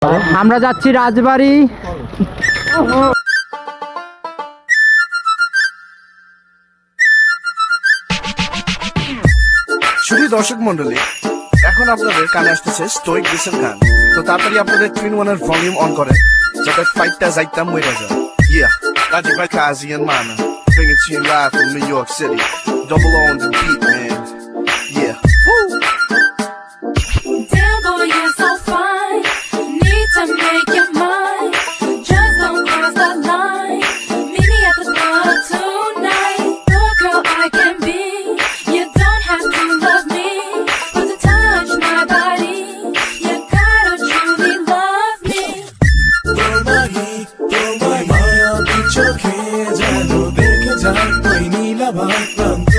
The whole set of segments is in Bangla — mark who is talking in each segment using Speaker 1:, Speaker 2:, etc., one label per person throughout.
Speaker 1: আমরা যাচ্ছি রাজবাড়ি।
Speaker 2: শুধু দর্শক মন্ডলী, এখন আপনাদের কানে আসতেছে স্টোইক ডিসের গান। তো তাড়াতাড়ি আপনাদের টুইন ওয়ানের ভলিউম অন করেন, যাতে ফাইটটা যাইতাম মরে যায়। Yeah, Logic by Kazi and Mana, bring it to you live from New York City. Double on the beat, man. Yeah. Woo!
Speaker 3: Damn boy, you're so fine. Need to make your mind. Just don't cross the line. Meet me at the club tonight. The girl I can be. You don't have to love me, but to touch my body, you gotta truly love me.
Speaker 4: তোমায় মায়াবী চোখে যেন দেখে যায় ওই নীলাভার প্রান্ত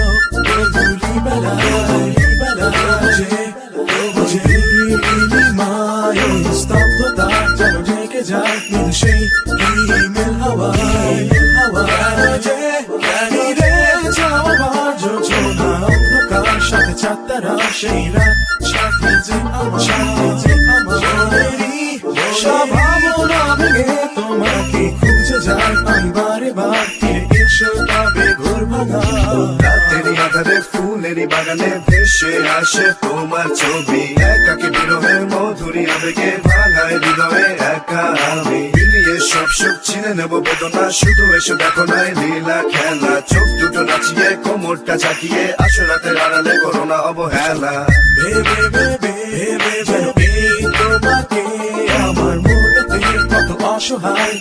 Speaker 4: ধূলিবেলা বুঝে নীলিমায় স্তব্ধতা যেন ঢেকে যায় মৃদু সেই হিমেল হাওয়া যে রে যাওয়ার যোজনা অন্ধকার সাথে চাঁদতারা সেই রাত সাথে যে আমার সব ভাবনা ভেঙে তোমাকে খুঁজে যায় আমি বারে বার ফিরে এসো তবে ঘোর ভাঙা
Speaker 2: রাতেরই আধারে ফুলেরই বাগানে ভেসে আসে তোমার ছবি। একাকে বিরহের মধুরী আবেগে ভাঙায় হৃদয়ে একা আমি। মিলিয়ে সব সুখ চিনে নেবো বেদনা, শুধু এসে দেখো নাই লীলা খেলা। চোখ দুটো নাচিয়ে কোমরটা ঝাঁকিয়ে আসো রাতের আড়ালে করো না অবহেলা।
Speaker 4: ভেবে যেন এই তোমাকে আমার মনেতে কত অসহায়